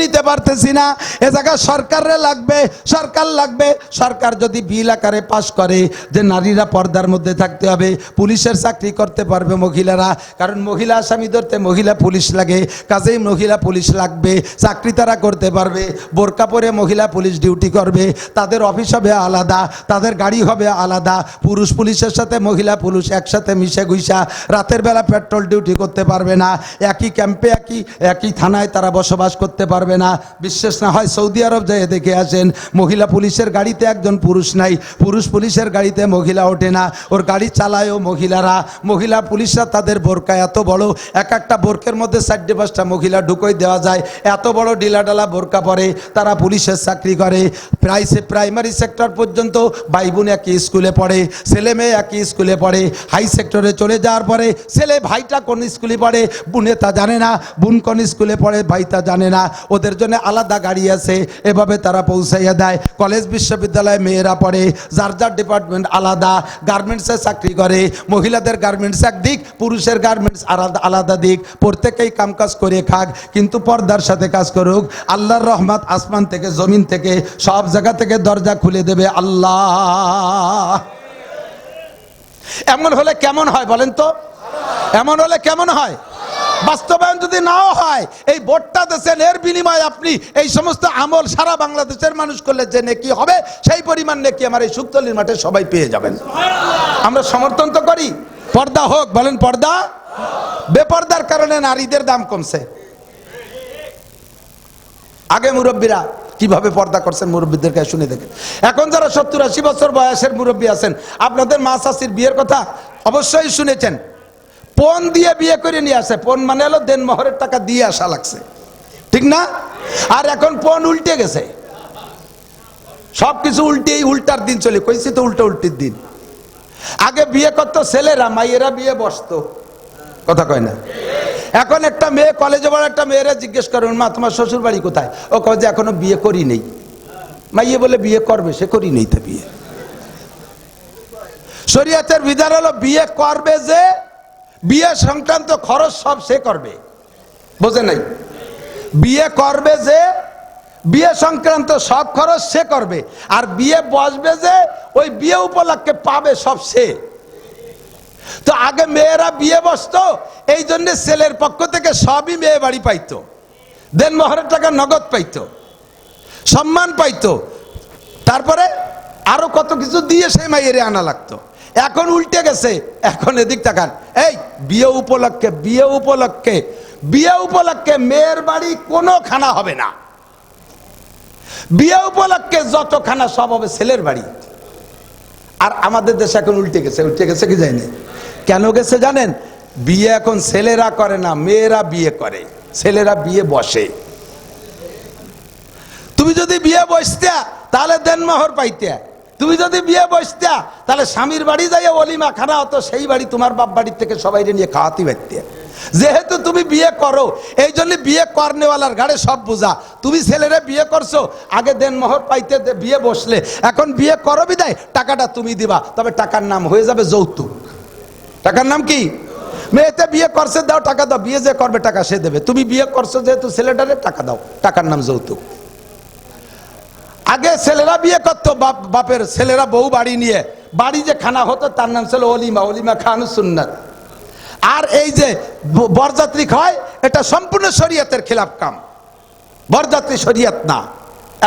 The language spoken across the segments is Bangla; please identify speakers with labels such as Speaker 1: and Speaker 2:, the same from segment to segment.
Speaker 1: নিতে পারতেছি না। এ জায়গায় সরকারের লাগবে, সরকার লাগবে। সরকার যদি বিল আকারে পাশ করে যে নারীরা পর্দার মধ্যে থাকতে হবে, পুলিশের চাকরি করতে পারবে মহিলারা, কারণ মহিলা আসামি ধরতে মহিলা পুলিশ লাগে, কাজেই মহিলা পুলিশ লাগবে, চাকরি তারা করতে পারবে। বোরকা পরে মহিলা পুলিশ ডিউটি করবে, তাদের অফিস হবে আলাদা, তাদের গাড়ি হবে আলাদা। পুরুষ পুলিশের সাথে মহিলা পুলিশ একসাথে মিশে গুইসা রাতের বেলা পেট্রোল ডিউটি করতে পারবে না, একই ক্যাম্পে একই থানায় তারা বসবাস করতে পারবে না। বিশ্বাস না হয় সৌদি আরব যেয়ে দেখে আসেন, মহিলা পুলিশের গাড়িতে একজন পুরুষ নাই, পুরুষ পুলিশের গাড়িতে মহিলা ওঠে না, ওর গাড়ি চালায়ও মহিলারা। মহিলা পুলিশরা তাদের বোরকা এত বড়, এক একটা বোরকের মধ্যে 4-5টা মহিলা ঢুকোই দেওয়া যায়, এত বড় ডিলাডালা বোরকা পরে তারা পুলিশের চাকরি করে। প্রাইমারি সেক্টর পর্যন্ত ভাই বোন একই স্কুলে পড়ে, ছেলে মেয়ে একই স্কুলে পড়ে। হাই সেক্টরে চলে যাওয়ার পরে ছেলে ভাইটা কোন স্কুলে পড়ে বোনে তা জানে না, বোন কোন স্কুলে পড়ে ভাই তা জানে না, ওদের জন্য আলাদা গাড়ি আছে, এভাবে তারা পৌঁছাইয়া দেয়। কলেজ বিশ্ববিদ্যালয়ে মেয়েরা পড়ে, যার যার ডিপার্টমেন্ট আলাদা। গার্মেন্টসে চাকরি করে, মহিলাদের গার্মেন্টস একদিক, পুরুষের গার্মেন্টস আলাদা দিক। প্রত্যেকেই কামকাজ করে খাক, কিন্তু পর্দার সাথে কাজ করুক। আল্লাহর রহমত আসমান থেকে জমিন থেকে সব জায়গা থেকে দরজা খুলে দেবে আল্লাহ। এমন হলে কেমন হয় বলেন তো? এমন হলে কেমন হয়? বাস্তবায়ন যদি নাও হয়, এই ভোটটা দেশের, এর বিনিময়ে আপনি এই সমস্ত আমল সারা বাংলাদেশের মানুষ করলে যে নেকি হবে, সেই পরিমাণ নেকি আমার এই শুকতলির মাঠে সবাই পেয়ে যাবেন। আমরা সমর্থন তো করি পর্দা হোক, বলেন পর্দা। বেপর্দার কারণে নারীদের দাম কমছে। আগে মুরব্বীরা কিভাবে পর্দা করছেন, মুরব্বীদের কাছে শুনে দেখেন। এখন যারা 70-80 বছর বয়সের মুরব্বী আছেন, আপনাদের মা চাচির বিয়ের কথা অবশ্যই শুনেছেন। পণ দিয়ে বিয়ে করে নিয়ে আসে, পণ মানে হলো দেন মোহরের টাকা দিয়ে আসা লাগছে, ঠিক না? আর এখন পণ উল্টে গেছে, সবকিছু উল্টেই, উল্টার দিন চলে, কইছি তো উল্টো উল্টির দিন। আগে বিয়ে করতো ছেলেরা, মাইয়েরা বিয়ে বসতো, কথা কয় না? এখন একটা মেয়ে কলেজে পড়া একটা মেয়েরা জিজ্ঞেস করেন, মা তোমার শ্বশুর বাড়ি কোথায়? ও কয় যে এখনো বিয়ে করি নেই। মাইয়ে বলে বিয়ে করবে, সে করি নেই তো বিয়ে। শরীয়তের বিধান হলো বিয়ে করবে যে, বিয়ে সংক্রান্ত খরচ সব সে করবে, বোঝে নাই? বিয়ে করবে যে, বিয়ে সংক্রান্ত সব খরচ সে করবে, আর বিয়ে বসবে যে, ওই বিয়ে উপলক্ষে পাবে সব সে। তো আগে মেয়েরা বিয়ে বসতো, এই জন্য ছেলের পক্ষ থেকে সবই মেয়ে বাড়ি পাইতো, দেন মোহরের টাকা নগদ পাইতো, সম্মান পাইতো, তারপরে আরো কত কিছু দিয়ে সেই মাইয়েরে আনা লাগতো। এখন উল্টে গেছে, এখন এদিক তাকান, এই বিয়ে উপলক্ষে, বিয়ে উপলক্ষে, বিয়ে উপলক্ষে মেয়ের বাড়ি কোনো খানা হবে না, বিয়ে উপলক্ষে যত খানা সব হবে ছেলের বাড়ি। আর আমাদের দেশে এখন উল্টে গেছে, উল্টে গেছে কি জানি কেন গেছে জানেন? বিয়ে এখন ছেলেরা করে না, মেয়েরা বিয়ে করে, ছেলেরা বিয়ে বসে। তুমি যদি বিয়ে বসতে তাহলে দেনমোহর পাইতে, তুমি যদি বিয়ে বসতে তাহলে স্বামীর বাড়ি যাইয়া অলিমা খানা হতো, সেই বাড়ি তোমার বাপ বাড়ির থেকে সবাই নিয়ে খাওয়াতে পারতে। যেহেতু তুমি বিয়ে করো, এই জন্য বিয়ে করনেওয়ালার ঘাড়ে সব বোঝা। তুমি ছেলেরা বিয়ে করছো, আগে দেনমোহর পাইতে বিয়ে বসলে, এখন বিয়ে করো বিদায় টাকাটা তুমি দিবা, তবে টাকার নাম হয়ে যাবে যৌতুক। টাকার নাম কি? মেয়েতে বিয়ে করছে, দাও টাকা দাও, বিয়ে যে করবে টাকা সে দেবে, তুমি বিয়ে করছো যেহেতু ছেলেটারে টাকা দাও, টাকার নাম যৌতুক। আগে ছেলেরা বিয়ে করতো, বাপের ছেলেরা বউ বাড়ি নিয়ে, বাড়ি যে খানা হতো তার নাম ছিল অলিমা, অলিমা খান সুন্নাত। আর এই যে বরযাত্রী খায়, এটা সম্পূর্ণ শরীয়তের খেলাফ কাম, বরযাত্রী শরীয়ত না।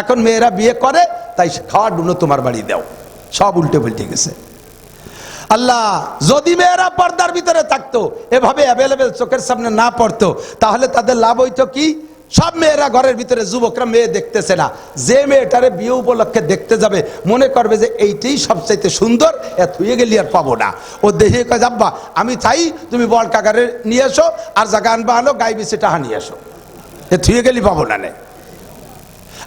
Speaker 1: এখন মেয়েরা বিয়ে করে, তাই খাওয়া ডুনো তোমার বাড়ি দাও, সব উল্টে পাল্টে গেছে। আল্লাহ যদি মেয়েরা পর্দার ভিতরে থাকতো, এভাবে অ্যাভেলেবেল চোখের সামনে না পড়তো, তাহলে তাদের লাভ হইতো কি? সব মেয়েরা ঘরের ভিতরে, যুবকরা মেয়ে দেখতেছে না, যে মেয়েটারে বিয়ে উপলক্ষে দেখতে যাবে মনে করবে যে এইটাই সবচাইতে সুন্দর, এত হয়ে গেলি আর পাবো না। ও দেখে কয় যাব্বা আমি চাই তুমি বল কাকারে নিয়ে এসো, আর জায়গা আনবা আনো, গাই বেশি টাহা নিয়ে এসো, এ থুয়ে গেলি পাবো না।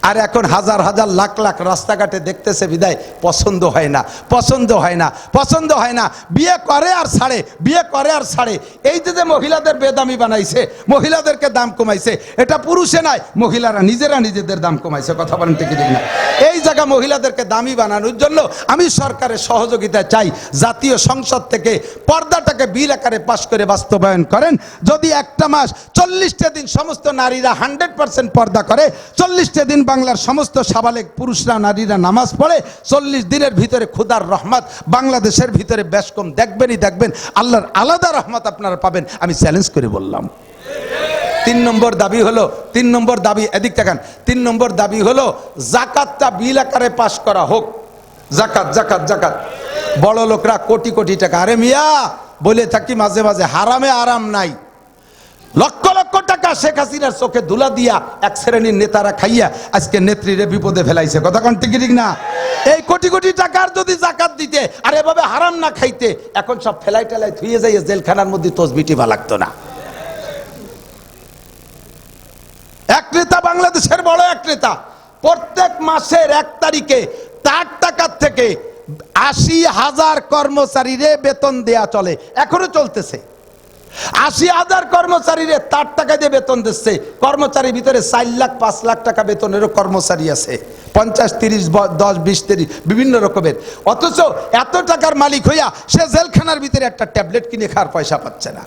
Speaker 1: আর এখন হাজার হাজার লাখ লাখ রাস্তাঘাটে দেখতেছে বিদায় পছন্দ হয় না, পছন্দ হয় না, পছন্দ হয় না, বিয়ে করে আর ছাড়ে, বিয়ে করে আর ছাড়ে। এই যে মহিলাদের বেদামি বানাইছে, মহিলাদেরকে দাম কমাইছে, এটা পুরুষে নাই, মহিলারা নিজেরা নিজেদের দাম কমাইছে। কথা বলেন ঠিক না? এই জায়গা মহিলাদেরকে দামি বানানোর জন্য আমি সরকারের সহযোগিতা চাই। জাতীয় সংসদ থেকে পর্দাটাকে বিল আকারে পাশ করে বাস্তবায়ন করেন। যদি একটা মাস 40টা দিন সমস্ত নারীরা 100% পর্দা করে, 40টা দিন বাংলার সমস্ত সাবালেক পুরুষরা নারীরা নামাজ পড়ে, 40 দিনের ভিতরে খোদার রহমত বাংলাদেশের ভিতরে বেশ কম দেখবেনই দেখবেন, আল্লাহর আলাদা রহমত আপনারা পাবেন। আমি চ্যালেঞ্জ করে বললাম। 3 নম্বর দাবি হলো, 3 নম্বর দাবি, এদিক তাকান, 3 নম্বর দাবি হলো জাকাতটা বিল আকারে পাশ করা হোক। জাকাত জাকাত জাকাত, বড় লোকরা কোটি কোটি টাকা, আরে মিয়া বলে থাকি মাঝে মাঝে, হারামে আরাম নাই। লক্ষ লক্ষ টাকা শেখ হাসিনার চোখে ধুলা দিয়া এক শ্রেণীর নেতারা খাইয়া আজকে নেত্রীরে বিপদে ফেলাইছে। কথা কোন ঠিক না? এই কোটি কোটি টাকার যদি জাকাত দিতে আর এভাবে হারাম না খাইতে, এখন সব ফেলাই টেলাই থুয়ে যাইয়ে জেলখানার মধ্যে তসবিটি বা লাগতো না। এক নেতা, বাংলাদেশের বড় এক নেতা, প্রত্যেক মাসের 1 তারিখে তার টাকার থেকে 80,000 কর্মচারীরে বেতন দেয়া চলে, এখনো চলতেছে। 80,000 কর্মচারীরে তার টাকা দিয়ে বেতন দিচ্ছে। কর্মচারীর ভিতরে 4 লাখ 5 লাখ টাকা বেতনেরও কর্মচারী আছে, 50, 30, 10, 20, 30 বিভিন্ন রকমের। অথচ এত টাকার মালিক হইয়া সে জেলখানার ভিতরে একটা ট্যাবলেট কিনে খাওয়ার পয়সা পাচ্ছে না।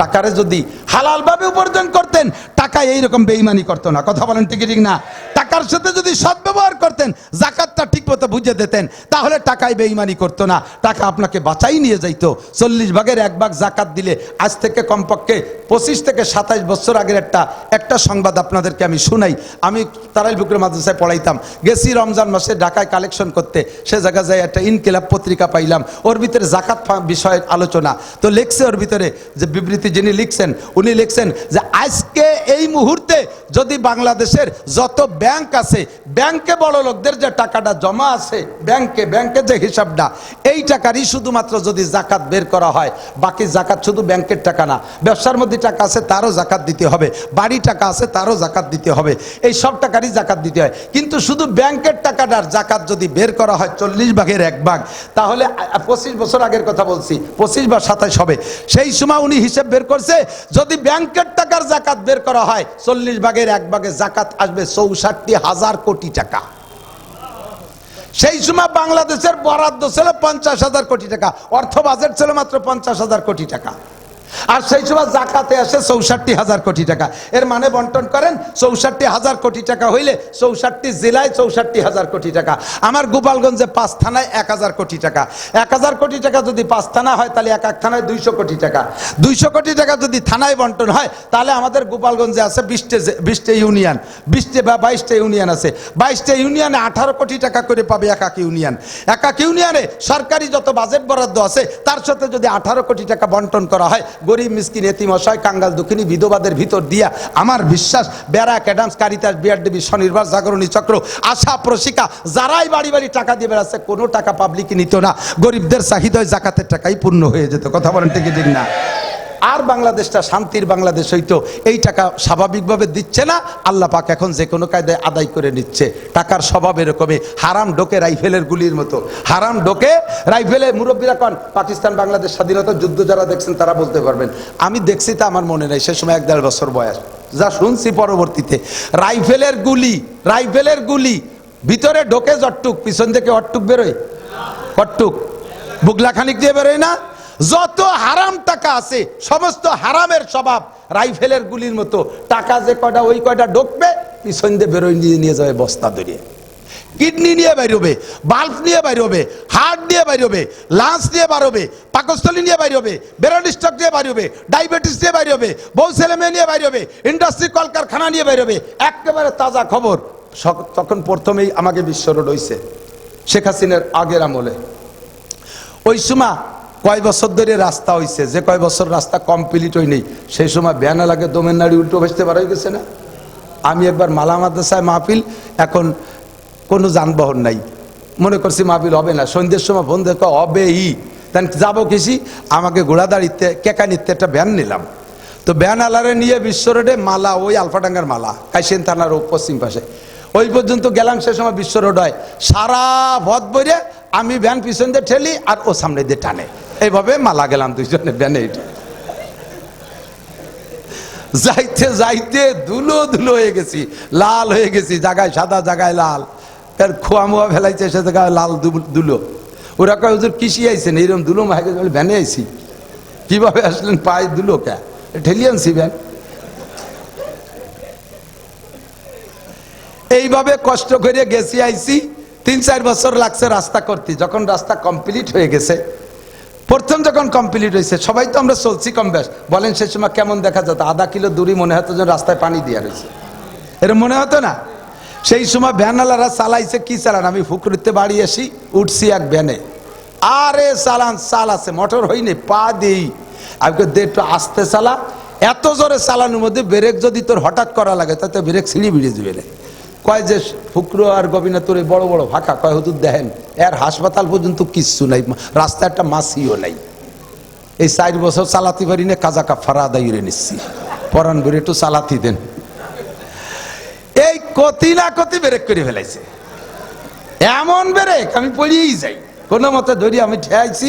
Speaker 1: টাকারে যদি হালাল ভাবে উপার্জন করতেন, টাকা এইরকম বেঈমানি করতো না। কথা বলেন ঠিক না? টাকার সাথে যদি সদ্ব্যবহার করতেন, জাকাতটা ঠিক মতো বুঝে দিতেন, তাহলে টাকায় বেঈমানি করতো না, টাকা আপনাকে বাঁচাই নিয়ে যাইতো। 40 ভাগের 1 ভাগ জাকাত দিলে আজ থেকে কমপক্ষে 25 থেকে 27 বছর আগের একটা সংবাদ আপনাদেরকে আমি শুনাই। আমি তারাইল বুকরি মাদ্রাসায় পড়াইতাম, গেছি রমজান মাসে ঢাকায় কালেকশন করতে, সে জায়গায় যাই একটা ইনকিলাব পত্রিকা পাইলাম, ওর ভিতরে জাকাত বিষয়ের আলোচনা। তো লিখছে ওর ভিতরে যে বিবৃতি যিনি লিখছেন, উনি লিখছেন যে আজকে এই মুহূর্তে যদি বাংলাদেশের যত ব্যাংক আছে, ব্যাংকে বড় লোকদের যে টাকাটা জমা আছে, ব্যাংকে যে হিসাবটা, এই টাকারই শুধুমাত্র যদি জাকাত বের করা হয়, বাকি জাকাত শুধু ব্যাংকের টাকা না, ব্যবসার মধ্যে টাকা আছে তারও জাকাত দিতে হবে, বাড়ি টাকা আছে তারও জাকাত দিতে হবে, এই সব টাকারই জাকাত দিতে হয়। কিন্তু শুধু ব্যাংকের টাকাটার জাকাত যদি বের করা হয় 40 ভাগের 1 ভাগ, তাহলে 25 বছর আগের কথা বলছি, 25 বা 27 হবে, সেই সময় উনি হিসেব বের করছে, যদি ব্যাংকের টাকার জাকাত বের করা হয় 40 ভাগের 1 ভাগে জাকাত আসবে 64,000 কোটি টাকা। সেই সময় বাংলাদেশের বরাদ্দ ছিল 50,000 কোটি টাকা, অর্থ বাজেট ছিল মাত্র 50,000 কোটি টাকা। আর সেই সময় জাকাতে আসে 64,000 কোটি টাকা। এর মানে বন্টন করেন, 64,000 কোটি টাকা হইলে 64 জেলায় 64,000 কোটি টাকা। আমার গোপালগঞ্জে 5 থানায় 1,000 কোটি টাকা। 1,000 কোটি টাকা যদি 5 থানা হয়, তাহলে এক থানায় 200 কোটি টাকা। 200 কোটি টাকা যদি থানায় বন্টন হয়, তাহলে আমাদের গোপালগঞ্জে আছে 20টা ইউনিয়ন, 20টা বা 22টা ইউনিয়ন আছে। 22টা ইউনিয়নে 18 কোটি টাকা করে পাবে এক ইউনিয়ন। এক ইউনিয়নে সরকারি যত বাজেট বরাদ্দ আছে, তার সাথে যদি 18 কোটি টাকা বন্টন করা হয়, গরিব মিসকিন এতিম অসহায় কাঙ্গাল দুঃখিনী বিধবাদের ভিতর দিয়া আমার বিশ্বাস ব্যারাক অ্যাডামস কারিতাস বিআরডিবি স্বনির্ভর জাগরণী চক্র আশা প্রশিকা যারাই বাড়ি বাড়ি টাকা দিয়ে বেড়াচ্ছে, কোনো টাকা পাবলিক নিত না, গরিবদের চাহিদায় জাকাতের টাকাই পূর্ণ হয়ে যেত। কথা বলেন ঠিক না? আর বাংলাদেশটা শান্তির বাংলাদেশ হইতো, এই টাকা স্বাভাবিকভাবে দিচ্ছে না, আল্লাহ পাক এখন যে কোনো কায়দায় আদায় করে নিচ্ছে। টাকার স্বভাব এরকমই, হারাম ঢোকে রাইফেলের গুলির মতো, হারাম ঢোকে রাইফেলে। মুরব্বীরা কন, পাকিস্তান বাংলাদেশ স্বাধীনতা যুদ্ধ যারা দেখছেন তারা বলতে পারবেন, আমি দেখছি তা আমার মনে নেই, সে সময় 1-1.5 বছর বয়স, যা শুনছি পরবর্তীতে, রাইফেলের গুলি ভিতরে ঢোকে যটটুক, পিছন থেকে অটটুক বেরোয়, কটটুক বুগলা খানিক দিয়ে বেরোয় না। যত হারাম টাকা আছে সমস্ত হারামের স্বভাব রাইফেলের গুলির মতো, টাকা যে কয়টা ওই কয়টা ঢুকবে, পিছন দিয়ে বেরোয় নিয়ে যাবে বস্তা ধরিয়ে। কিডনি নিয়ে বাইরবে, বাল্ব নিয়ে বাইরবে, হার্ট নিয়ে বাইরবে, লাঞ্চ নিয়ে বাড়বে, পাকস্থলী নিয়ে বাইরবে, ব্রেন স্ট্রোক নিয়ে বাইরবে, ডায়াবেটিস নিয়ে বাইরবে, বউ ছেলে মেয়ে নিয়ে বাইরবে, ইন্ডাস্ট্রি কলকারখানা নিয়ে বাইরবে। একেবারে তাজা খবর, তখন প্রথমেই আমাকে বিস্মরণ হইছে শেখ হাসিনার আগের আমলে। ওই সময় কয় বছর ধরে রাস্তা হইছে, যে কয় বছর রাস্তা কমপ্লিট হই নেই, সেই সময় ব্যানা লাগে দমের নাড়ি উল্টো ভাসতে পারা গেছে না। আমি একবার মালা মাদ্রাসায় মাহফিল, এখন কোনো যানবাহন নাই, মনে করছি মাহফিল হবে না, সন্ধ্যের সময় ফোন দেখো হবেই, তাই যাবো কিসি, আমাকে ঘোড়াদাড়িতে কেকানিতে একটা ভ্যান নিলাম। তো ভ্যান আলারে নিয়ে বিশ্ব রোডে মালা, ওই আলফাডাঙ্গার মালা, কাইসেন থানার পশ্চিম পাশে, ওই পর্যন্ত গেলাম। সে সময় বিশ্ব রোড হয়, সারা ভদ বইরে আমি ভ্যান পিছন দিয়ে ঠেলি আর ও সামনে দিয়ে টানে, এইভাবে মালা গেলাম দুইজনে ভ্যানে। যাইতে যাইতে ধুলো ধুলো হয়ে গেছি, লাল হয়ে গেছি, জায়গায় সাদা জায়গায় লাল, এর খোয়া মোয়া ফেলাইছে সে জায়গায় লাল ধুলো। ওরা কয় হুজুর কিসি আইছেন, এইরকম ধুলো মাহে গেছে, ভ্যানে আইছি। কিভাবে আসলেন? পায়ে ধুলো কে ঠেলি আনছি ভ্যান। এইভাবে কষ্ট করে গেছি আইছি, 3-4 বছর লাগছে রাস্তা করতে। যখন রাস্তা কমপ্লিট হয়ে গেছে, প্রথম যখন কমপ্লিট হয়েছে, সবাই তো আমরা চলছি কম বেশ, বলেন সে সময় কেমন দেখা যেত? আধা কিলো দূরই মনে হতো যে রাস্তায় পানি দিয়ে রয়েছে, এরকম মনে হতো না? সেই সময় ভ্যানওয়ালারা চালাইছে, কি চালান, আমি ফুকরিতে বাড়ি আসি, উঠছি এক ভ্যানে, আরে চালান, চাল আছে, মোটর হয়নি, পা দিই, আমি দে একটু আস্তে চালা। এত জোরে চালানোর মধ্যে ব্রেক যদি তোর হঠাৎ করা লাগে তাতে ব্রেক ছিঁড়ি বিড়ে যাবে। কয় যে ফুকরো আর গবিনা তোর বড় বড় ফাঁকা, কয় হুজুর দেখেন এর হাসপাতাল পর্যন্ত কিচ্ছু নাই, রাস্তা একটা মাছিও নাই। এই 4 বছর চালাতে পারি না, কাজা কাফারা আদায় করে নিচ্ছি, পরান বেড়ে একটু চালাতে দেন। এই কতি না কতি ব্রেক করে ফেলাইছে, এমন ব্রেক আমি পড়িয়েই যাই, কোনো মতে ধরি আমি ঠেয়াইছি,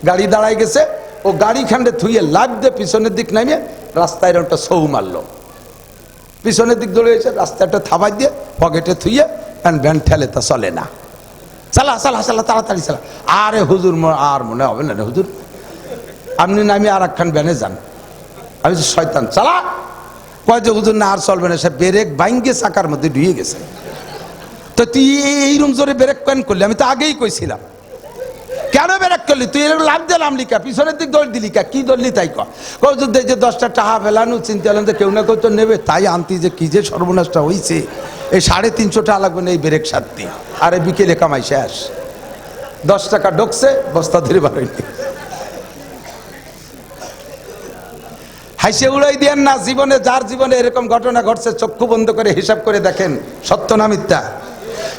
Speaker 1: গাড়ি দাঁড়াই গেছে, ও গাড়ি খান্ডে থুইয়ে লাগ দিয়ে পিছনের দিক নামিয়ে রাস্তায় এরকমটা ছৌ মারলো, পিছনের দিক দৌড়ে এসে রাস্তাটা থাবাই দিয়ে পকেটে থুইয়ে ভ্যান ঠেলে, তা চলে না, চালা চালা চালা তাড়াতাড়ি চালা। আরে হুজুর আর মনে হবে না রে হুজুর, আপনি নামি আর একখান ভ্যানে যান। আমি শয়তান চালা, কয় যে হুজুর না আর চলবে না, সে ব্রেক বাইঙ্গে চাকার মধ্যে ঢুয়ে গেছে। তো তুই এইরকম জোরে ব্রেক কেন করলি? আমি তো আগেই কইছিলাম, কেন ব্রেক করলি তুই? এরকম লাভ দিলাম লিখা, পিছনের দিক দৌড় দিলি কা, কি দৌড়লি তাই কত যে 10টা টাকা ফেলানো, চিন্তা হলাম যে কেউ না কেউ তো নেবে, তাই আনতি, যে কি যে সর্বনাশটা হয়েছে। এই 350 টাকা লাগবে না এই ব্রেক সারতি, আর এই বিকেলে কামাই শেষ। 10 টাকা ঢুকছে, বস্তা ধরে বাড়াইনি। হাইসে উড়াই দিয়েন না। জীবনে, যার জীবনে এরকম ঘটনা ঘটছে, চক্ষু বন্ধ করে হিসাব করে দেখেন, সত্য না মিথ্যা?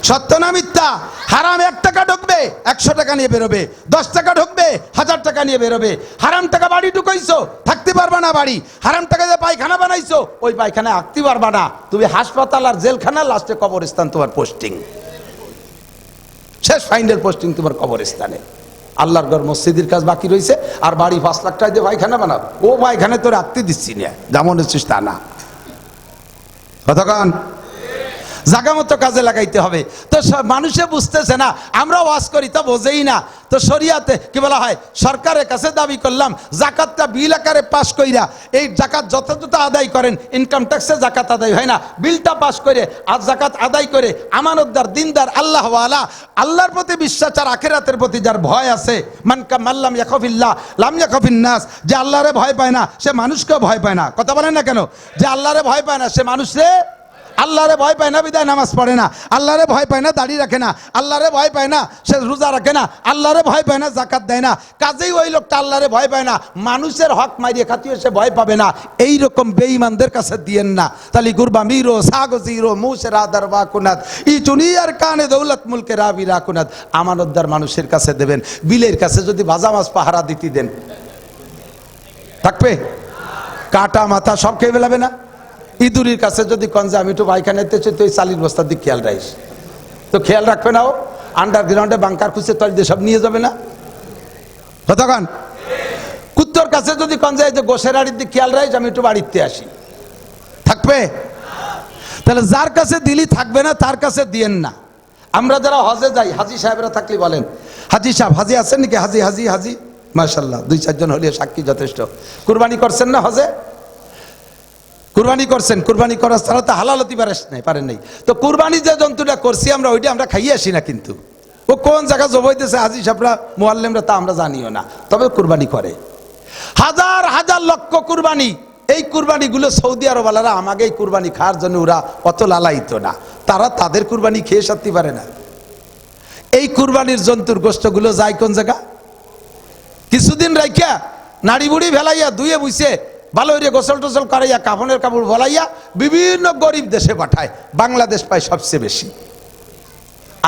Speaker 1: সত্য না মিথ্যা? হারাম 1 টাকা ঢুকবে 100 টাকা নিয়ে বেরোবে, 10 টাকা ঢুকবে 1000 টাকা নিয়ে বেরোবে। হারাম টাকা বাড়ি ঢুকাইছো, থাকতে পারবা না বাড়ি। হারাম টাকা যে পায়খানা বানাইছো, ওই পায়খানায় আঁকতে পারবা না। তুমি হাসপাতাল আর জেলখানা, লাস্টে কবরস্থান তোমার পোস্টিং, শেষ ফাইনাল পোস্টিং তোমার কবরস্থানে। আল্লাহর ঘর মসজিদের কাজ বাকি রয়েছে, আর বাড়ি 5 লাখ টাকা দিয়ে পায়খানা বানাও, ও পায়খানে তোর আঁকতে দিচ্ছি না, যেমন হচ্ছিস তা না। কতক্ষণ জায়গা মতো কাজে লাগাইতে হবে। তো মানুষে বুঝতেছে না, আমরা ওয়াজ করি তা বোঝেই না। তো শরিয়াতে কি বলা হয়, সরকারের কাছে দাবি করলাম জাকাতটা বিল আকারে পাস কইরা, এই জাকাত যথাযথ আদায় করেন, ইনকাম ট্যাক্সে জাকাত আদায় হয় না, বিলটা পাস করে আর জাকাত আদায় করে আমানতদার, দিনদার, আল্লাহওয়ালা, আল্লাহর প্রতি বিশ্বাস আর আখিরাতের প্রতি যার ভয় আছে, মাল্লাম ইয়াখাফিল্লাহ লাম ইয়াখাফিন নাস, যে আল্লাহরে ভয় পায় না সে মানুষকেও ভয় পায় না। কথা বলেন না কেন? যে আল্লাহরে ভয় পায় না সে মানুষরে, আল্লাহরে ভয় পায় না বিদায় নামাজ পড়ে না, আল্লাহরে ভয় পায় না দাড়ি রাখে না, আল্লাহরে ভয় পায় না সে রোজা রাখে না, আল্লাহরে ভয় পায় না জাকাত দেয় না। কাজেই ওই লোকটা আল্লাহরে ভয় পায় না, মানুষের হক মারিয়ে খাতিয়ে সে ভয় পাবে না। এইরকম বেঈমানদের কাছে দিয়েন না। তালি গুরবা মিরো সাগজিরো মুসেরা দরবা কুনাত ই চুনিয়ার কানে দৌলত মুলকে রাবি রাকুনাত, আমানতদার মানুষের কাছে দেবেন। বিলের কাছে যদি ভাজা মাছ পাহারা দিতে দেন, থাকবে? কাটা মাথা সব খেয়ে ফেলাবে না? ইঁদুরির কাছে যদি কনজা আমি একটু পায়খানাতে চাই, তো এই চালির বস্তার দিক খেয়াল রাখিস, তো খেয়াল রাখবে না? ও আন্ডারগ্রাউন্ডে বাংকার খুঁজছে তল দিয়ে সব নিয়ে যাবে না? কতক্ষণ? কুত্তর কাছে যদি কনজা এই যে গোসের আড়ির দিক খেয়াল রাখিস, আমি একটু বাড়িতে আসি, থাকবে? তাহলে যার কাছে দিলি থাকবে না, তার কাছে দিয়েন না। আমরা যারা হজে যাই, হাজি সাহেবরা থাকলে বলেন, হাজি সাহেব, হাজি আছেন নাকি? হাজি হাজি হাজি, মাশাল্লাহ 2-4 জন হলে সাক্ষী যথেষ্ট। কুরবানি করছেন না হজে? কুরবানি করছেন, কুরবানি করার ছাড়া তো হালাল হতে পারেন নাই। তো কুরবানি যে জন্তুটা করছি আমরা, ওইটা আমরা খাইয়ে আসি না, কিন্তু ও কোন জায়গা জবাইতেছে হাজি সাহেবরা, মুআল্লিমরা, তা আমরা জানিও না, তবে কুরবানি করে। হাজার হাজার লক্ষ কুরবানি, এই কুরবানিগুলো সৌদি আরবওয়ালারা আমাকে এই কুরবানি খাওয়ার জন্য ওরা অত লালায়িত না, তারা তাদের কুরবানি খেয়ে সারতে পারে না। এই কুরবানির জন্তুর গোশতগুলো যায় কোন জায়গা? কিছুদিন রাইখা নাড়ি বুড়ি ভেলাইয়া ধুয়ে বুঝছে ভালো হইরে গোসল টোসল করাইয়া কাফনের কাপড় বলাইয়া বিভিন্ন গরিব দেশে পাঠায়। বাংলাদেশ পায় সবচেয়ে বেশি।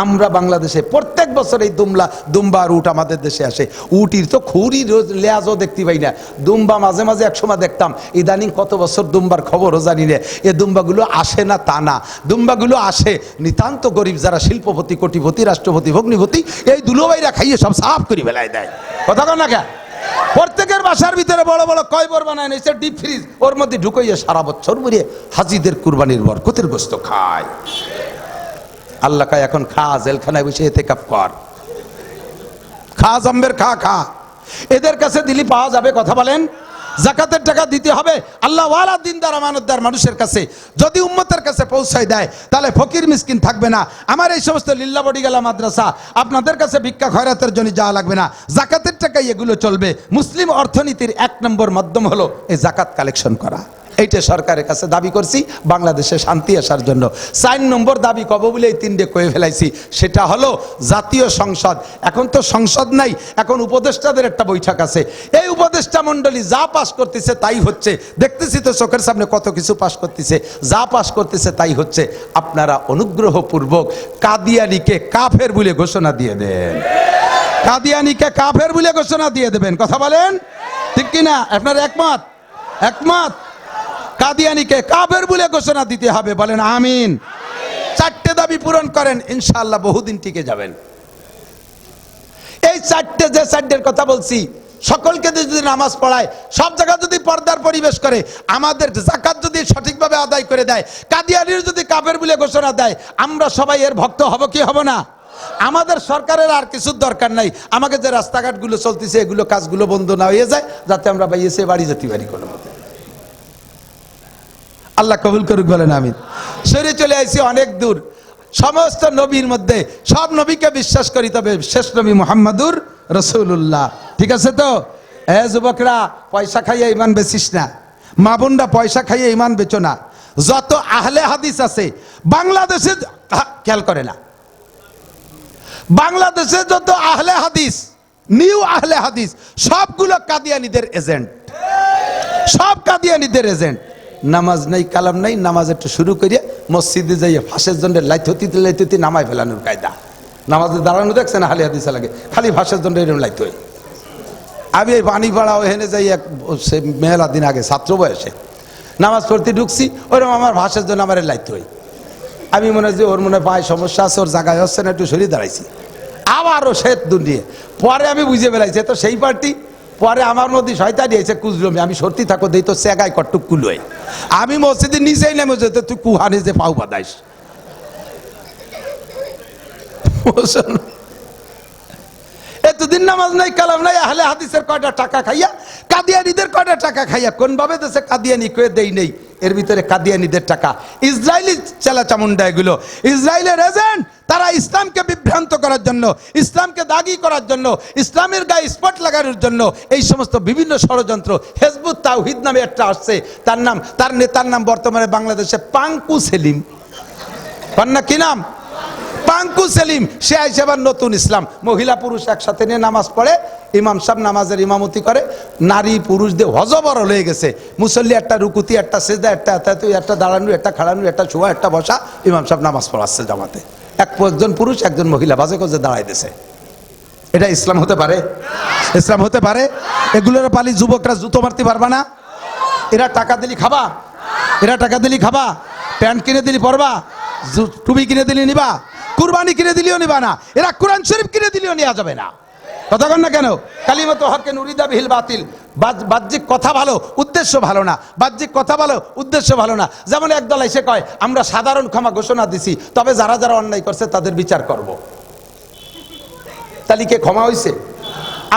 Speaker 1: আমরা বাংলাদেশে প্রত্যেক বছর এই দুম্বা আর উট আমাদের দেশে আসে। উটির তো খুরই লেয়াজও দেখতে পাই না। দুম্বা মাঝে মাঝে একসময় দেখতাম, ইদানিং কত বছর দুম্বার খবরও জানি না। এ দুম্বাগুলো আসে না তা না, দুম্বাগুলো আসে নিতান্ত গরিব যারা শিল্পপতি, কোটিপতি, রাষ্ট্রপতি, ভগ্নিপতি, এই দুলোবাইরা খাইয়ে সব সাফ করে বেলায় দেয়। কথা কন না কে? প্রত্যেকের বাসার ভিতরে বড় বড় কয়বর বানায় নিয়েছে, ডিপ ফ্রিজ, ওর মধ্যে ঢুকাইয়ে সারা বছর ভরে হাজিদের কুরবানির বরকতের গোস্ত খায়। আল্লাহ কায় এখন খা, জেলখানায় বসে ইতিকাফ কর, খা জম্বের খা খা। এদের কাছে দিলি পাওয়া যাবে? কথা বলেন। জাকাতের টাকা দিতে হবে আল্লাহ ওয়ালা দিনদার আমানতদার মানুষের কাছে। যদি উম্মতের কাছে পৌঁছায় দেয় তাহলে ফকির মিসকিন থাকবে না। আমার এই সমস্ত লিল্লা বডিগালা মাদ্রাসা আপনাদের কাছে ভিক্ষা খয়রাতের জন্য যাওয়া লাগবে না, জাকাতের টাকায় এগুলো চলবে। মুসলিম অর্থনীতির 1 নম্বর মাধ্যম হলো এই জাকাত কালেকশন করা। এইটা সরকারের কাছে দাবি করছি বাংলাদেশে শান্তি আসার জন্য। 4 নম্বর দাবি কব বলে এই 3টে কয়ে ফেলাইছি, সেটা হলো জাতীয় সংসদ। এখন তো সংসদ নাই, এখন উপদেষ্টাদের একটা বৈঠক আছে। এই উপদেষ্টা মণ্ডলী যা পাস করতেছে তাই হচ্ছে। দেখতেছি তো চোখের সামনে কত কিছু পাস করতেছে, যা পাস করতেছে তাই হচ্ছে। আপনারা অনুগ্রহপূর্বক কাদিয়ানিকে কাফের বলে ঘোষণা দিয়ে দেন, কাদিয়ানিকে কাফের বলে ঘোষণা দিয়ে দেবেন। কথা বলেন ঠিক কিনা? আপনার একমত? একমত? কাদিয়ানিকে কাফের বলে ঘোষণা দিতে হবে, বলেন আমিন। 4টে দাবি পূরণ করেন, ইনশাআল্লাহ বহুদিন টিকে যাবেন। এই 4টের কথা বলছি, সকলকে যদি নামাজ পড়ায়, সব জায়গা যদি পর্দার পরিবেশ করে, আমাদের যাকাত যদি সঠিকভাবে আদায় করে দেয়, কাদিয়ানির যদি কাফের বলে ঘোষণা দেয়, আমরা সবাই এর ভক্ত হব কি হব না? আমাদের সরকারের আর কিছু দরকার নাই। আমাকে যে রাস্তাঘাটগুলো চলতেছে এগুলো কাজগুলো বন্ধ না হয়ে যায়, যাতে আমরা বাইয়েছে বাড়ি যেতে পারি কোনো মতে। আল্লাহ কবুল করুক, বলেন আমিন। সরে চলে আসছি অনেক দূর। সমস্ত নবীর মধ্যে সব নবীকে বিশ্বাস করি, তবে শেষ নবী মুহাম্মাদুর রাসূলুল্লাহ। ঠিক আছে তো? এ যুবকরা, পয়সা খাইয়ে ইমান বেচিস না, মা বোনরা পয়সা খাইয়ে ইমান বেচো না। যত আহলে হাদিস আছে বাংলাদেশে, খেয়াল করে না, বাংলাদেশে যত আহলে হাদিস, নিউ আহলে হাদিস, সবগুলো কাদিয়ানীদের এজেন্ট, সব কাদিয়ানীদের এজেন্ট। নামাজ নাই, কালাম নাই, নামাজ একটু শুরু করিয়ে মসজিদে যাইয়ে ফাঁসের জন্য লাইতি নামাই ফেলানোর কায়দা। নামাজে দাঁড়ানো দেখছে না, হালি হাদিসা লাগে, খালি ফাঁসের জন্য এরকম লাইতে হয়। আমি এই পানিপাড়া ওখানে যাই, এক মেলা দিন আগে ছাত্র বয়সে নামাজ পড়তে ঢুকছি, ওরকম আমার ভাষার জন্য আমার লাইতে হয়। আমি মনে হয় যে ওর মনে পায় সমস্যা আছে, ওর জায়গায় হচ্ছে না, একটু সরিয়ে দাঁড়াইছি। আবারও সে দুনিয়ে পরে আমি বুঝে বেড়াইছি তো সেই পার্টি। পরে আমার মধ্যে শয়তানি এসে কুজলমি, আমি সত্যি থাকো দেই তো সেগায় কটুক কুলোয়। আমি মসজিদের নিচেই নেমে যেতে, তুই কুহানে যে পাও বাদাইস। এতদিন নামাজ নাই, কালাম নাই, আহলে হাদিসের কয়টা টাকা খাইয়া, কাদিয়ানীদের কয়টা টাকা খাইয়া, কোন ভাবে দেশে কাদিয়ানি কয়ে দেই নেই। এর ভিতরে কাদিয়ানীদের টাকা, ইসরায়েলি চেলা চামুন্ডা, এগুলো ইসরায়েলের এজেন্ট। তারা ইসলামকে বিভ্রান্ত করার জন্য, ইসলামকে দাগি করার জন্য, ইসলামের গায়ে স্পট লাগানোর জন্য এই সমস্ত বিভিন্ন ষড়যন্ত্র। হেজবুত তাওহিদ নামে একটা আসছে, তার নেতার নাম বর্তমানে বাংলাদেশে পাঙ্কু সেলিম। না কি নাম? পাঙ্কু সেলিম। সে আইসেবার নতুন ইসলাম, মহিলা পুরুষ একসাথে নিয়ে নামাজ পড়ে, ইমাম সাহেব নামাজের ইমামতি করে, নারী পুরুষ দিয়ে হজবর হয়ে গেছে। মুসল্লি একটা রুকুতি, একটা সেজদা, একটা দাঁড়ানো, একটা খাড়ানো, একটা শোয়া, একটা বসা, ইমাম সাহেব নামাজ পড়াচ্ছে জামাতে। একজন পুরুষ একজন মহিলা বাজে কজে দাঁড়াই দিছে। এটা ইসলাম হতে পারে? ইসলাম হতে পারে? এগুলোর পালি যুবকরা জুতো মারতে পারবা না? এরা টাকা দিলি খাবা? এরা টাকা দিলি খাবা? প্যান্ট কিনে দিলি পরবা? টুপি কিনে দিলি নিবা? কুরবানি কিনে দিলিও নিবা না। এরা কোরআন শরীফ কিনে দিলিও নেওয়া যাবে না। কথা কন না কেন? কালিমাতু হাক্কিন উরিদা বিহিল বাতিল। বাহ্যিক কথা ভালো, উদ্দেশ্য ভালো না। বাহ্যিক কথা ভালো, উদ্দেশ্য ভালো না। যেমন একদল এসে কয় আমরা সাধারণ ক্ষমা ঘোষণা দিছি, তবে যারা যারা অন্যায় করছে তাদের বিচার করব। তাহলে কে ক্ষমা হইছে?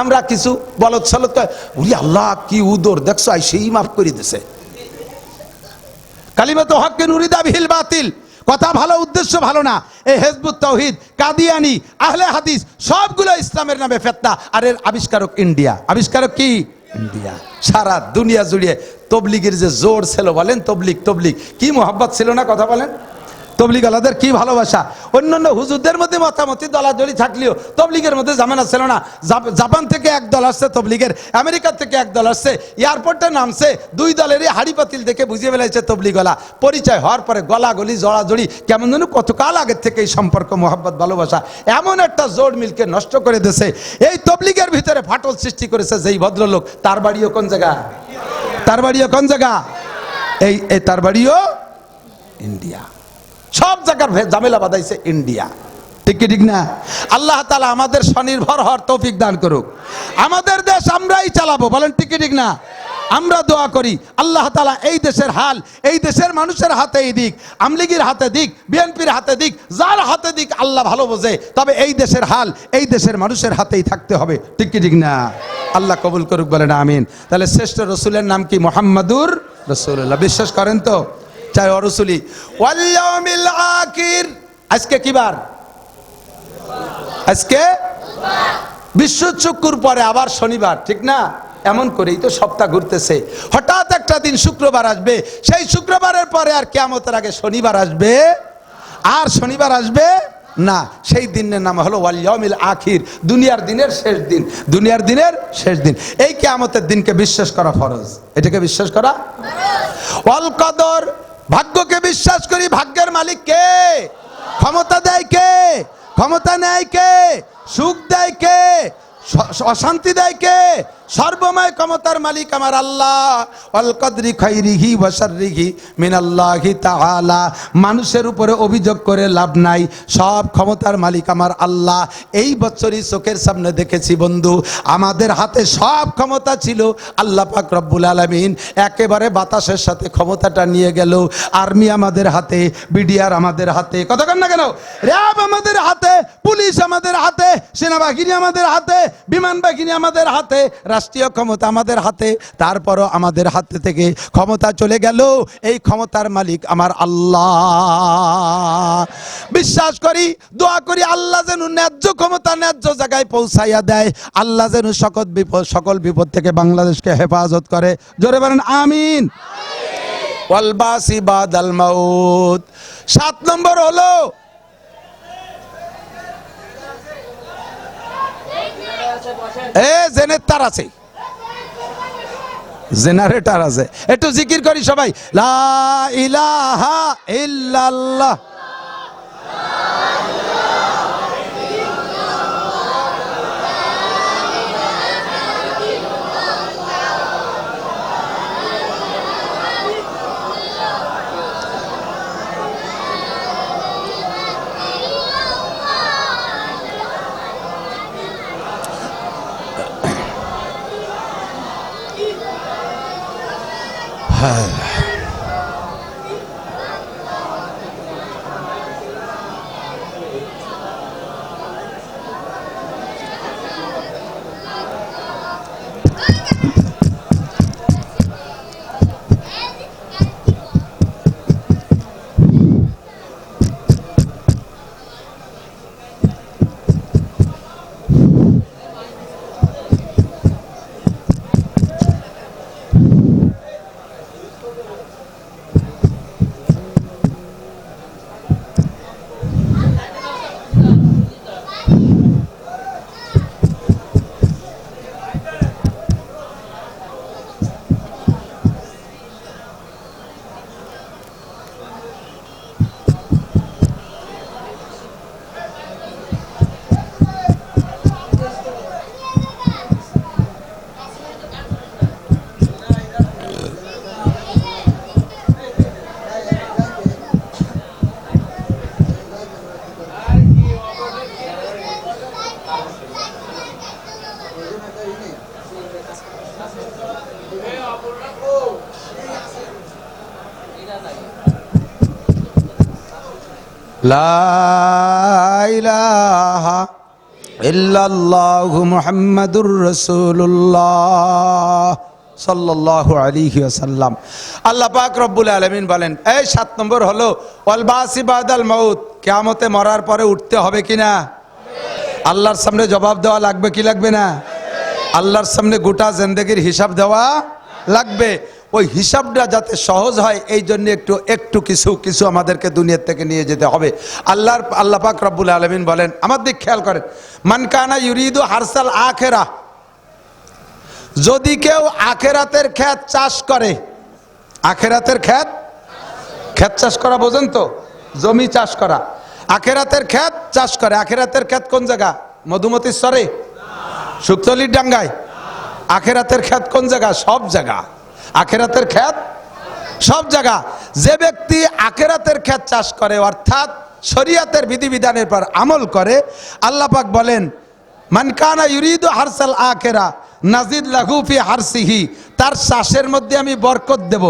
Speaker 1: আমরা কিছু বলদ সলদ কয়, উরি আল্লাহ কি উদর দেখছো, সেই মাফ করে দিছে। কালিমাতু হাক্কিন উরিদা বিহিল বাতিল, কথা ভালো, উদ্দেশ্য ভালো না। এই হেজবুত তাওহিদ, কাদিয়ানি, আহলে হাদিস সবগুলো ইসলামের নামে ফেতনা। আর এর আবিষ্কারক ইন্ডিয়া। আবিষ্কারক কি? ইন্ডিয়া। সারা দুনিয়া জুড়ে তবলিগের যে জোর ছিল, বলেন তবলিগ, তবলিগ কি মোহাব্বত ছিল না? কথা বলেন। তবলিগালাদের কি ভালোবাসা। অন্যান্য হুজুরদের মধ্যে মতামতি দলাদলি থাকলেও তবলিগের মধ্যে জামানা ছিল না। জাপান থেকে এক দল আসছে তবলিগের, আমেরিকা থেকে এক দল আসছে, এয়ারপোর্টে নামছে, দুই দলেরই হাড়ি পাতিল দেখে বুঝিয়ে ফেলাইছে তবলিগলা। পরিচয় হওয়ার পরে গলাগলি জড়াজড়ি কেমন যেন কতকাল আগের থেকে এই সম্পর্ক মোহাব্বত ভালোবাসা এমন একটা জোড় মিলকে নষ্ট করে দিয়েছে। এই তবলিগের ভিতরে ফাটল সৃষ্টি করেছে যেই ভদ্রলোক, তার বাড়িও কোন জায়গা, তার বাড়িও কোন জায়গা, এই তার বাড়িও ইন্ডিয়া। সব জায়গার ঝামেলা বাঁধাইছে ইন্ডিয়া, ঠিক কি ঠিক না? আল্লাহ তাআলা আমাদের স্বনির্ভর হওয়ার তৌফিক দান করুক। আমাদের দেশ আমরাই চালাবো, বলেন ঠিক কি ঠিক না? আমরা দোয়া করি আল্লাহ তাআলা এই দেশের হাল এই দেশের মানুষের হাতেই দিক, আমলিগির হাতে দিক, বিএনপির হাতে দিক, যার হাতে দিক আল্লাহ ভালো বোঝে। তবে এই দেশের হাল এই দেশের মানুষের হাতেই থাকতে হবে, ঠিক কি ঠিক না? আল্লাহ কবুল করুক, বলেন আমিন। তাহলে শ্রেষ্ঠ রসুলের নাম কি? মুহাম্মাদুর রাসূলুল্লাহ। বিশ্বাস করেন তো? চাই অরসুলি ওয়াল ইয়াউমিল আখির। আজকে কি বার? আজকে বিশ্ব চক্ষুর পরে আবার শনিবার, ঠিক না? এমন করেই তো সপ্তাহ ঘুরতেছে। হঠাৎ একটা দিন শুক্রবার আসবে, সেই শুক্রবারের পরে আর কিয়ামতের আগে শনিবার আসবে, আর শনিবার আসবে না। সেই দিনের নাম হলো ওয়াল ইয়াউমিল আখির, দুনিয়ার দিনের শেষ দিন, দুনিয়ার দিনের শেষ দিন। এই কিয়ামতের দিনকে বিশ্বাস করা ফরজ, এটাকে বিশ্বাস করা ফরজ। ওয়াল কদর, ভাগ্যকে বিশ্বাস করি। ভাগ্যের মালিক কে? ক্ষমতা দেয় কে? ক্ষমতা নেয় কে? সুখ দেয় কে? অশান্তি দেয় কে? সর্বময় ক্ষমতার মালিক আমার আল্লাহ। ওয়াল কদরি খাইরিহি ওয়া শাররিহি মিনাল্লাহি তাআলা। মানুষের উপরে অভিযোগ করে লাভ নাই, সব ক্ষমতার মালিক আমার আল্লাহ। এই বছরই চোখের সামনে দেখেছি বন্ধু, আমাদের হাতে সব ক্ষমতা ছিল, আল্লাহ পাক রব্বুল আলামিন একেবারে বাতাসের সাথে ক্ষমতাটা নিয়ে গেল। আর্মি আমাদের হাতে, বিডিআর আমাদের হাতে, কথা কন না কেন? র‍্যাব আমাদের হাতে, পুলিশ আমাদের হাতে, সেনাবাহিনী আমাদের হাতে, বিমান বাহিনী আমাদের হাতে, রাষ্ট্রীয় ক্ষমতা আমাদের হাতে। তারপরও আমাদের হাতে থেকে ক্ষমতা চলে গেল। এই ক্ষমতার মালিক আমার আল্লাহ। বিশ্বাস করি, দোয়া করি আল্লাহ যেন ন্যায্য ক্ষমতা ন্যায্য জায়গায় পৌঁছাইয়া দেয়। আল্লাহ যেন সকল বিপদ থেকে বাংলাদেশকে হেফাজত করে। জোরে বলেন আমিন। ওয়াল বাসি বাদাল মাউত। 7 নম্বর হলো জেনারেটর আছে, জেনারেটর আছে। একটু জিকির করি সবাই, লা ইলাহা ইল্লাল্লাহ। লা ইলাহা ইল্লাল্লাহু মুহাম্মাদুর রাসূলুল্লাহ সাল্লাল্লাহু আলাইহি ওয়াসাল্লাম। আল্লাহ পাক রব্বুল আলামিন বলেন, এই 7 নম্বর হলো ওয়াল বাসি বাদাল মাউত। কিয়ামতে মরার পরে উঠতে হবে কিনা? আল্লাহর সামনে জবাব দেওয়া লাগবে কি লাগবে না? আল্লাহর সামনে গোটা জিন্দেগির হিসাব দেওয়া লাগবে। ওই হিসাবটা যাতে সহজ হয় এই জন্য একটু কিছু আমাদেরকে দুনিয়া থেকে নিয়ে যেতে হবে। আল্লাহ পাক রব্বুল আলামিন বলেন, আমার দিক খেয়াল করেন, মান কানা ইউরিদু হারসাল আখিরা, যদি কেউ আখেরাতের ক্ষেত চাষ করে, আখেরাতের ক্ষেত চাষ করা বোঝেন তো, জমি চাষ করা, আখেরাতের ক্ষেত চাষ করে। আখেরাতের ক্ষেত কোন জায়গা? মধুমতির সরে, শুকতলির ডাঙ্গায়। আখেরাতের ক্ষেত কোন জায়গা? সব জায়গা। আখেরাতের ক্ষেত সব জায়গা। যে ব্যক্তি আখেরাতের ক্ষেত চাষ করে অর্থাৎ শরীয়তের বিধিবিধানের পর আমল করে, আল্লাহ পাক বলেন, মান কানা ইউরিদু হারসাল আখিরা নাজিদ লাহু ফি হারসিহি, তার চাষের মধ্যে আমি বরকত দেব।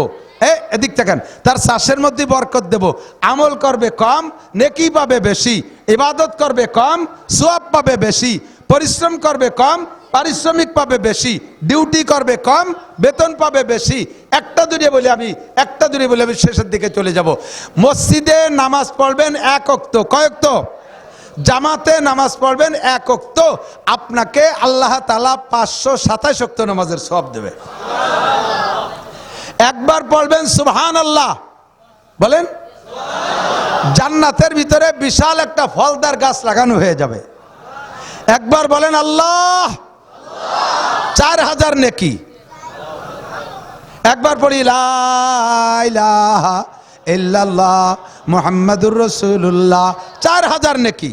Speaker 1: এদিক থাকেন, তার চাষের মধ্যে বরকত দেব। আমল করবে কম, নেকি পাবে বেশি, ইবাদত করবে কম, সওয়াব পাবে বেশি, পরিশ্রম করবে কম, পারিশ্রমিক পাবে বেশি, ডিউটি করবে কম, বেতন পাবে বেশি। একটা দুটো বলে আমি শেষের দিকে চলে যাব। মসজিদে নামাজ পড়বেন এক ওয়াক্ত, কয় ওয়াক্ত? জামাতে নামাজ পড়বেন এক ওয়াক্ত, আপনাকে আল্লাহ তাআলা 527 ওয়াক্ত নামাজের সওয়াব দেবে। একবার পড়বেন সুবহানাল্লাহ, বলেন জান্নাতের ভিতরে বিশাল একটা ফলদার গাছ লাগানো হয়ে যাবে। একবার বলেন আল্লাহ, 4000 নেকি। একবার পড়ি লা ইলাহা ইল্লাল্লাহ মুহাম্মাদুর রাসূলুল্লাহ, 4000 নেকি।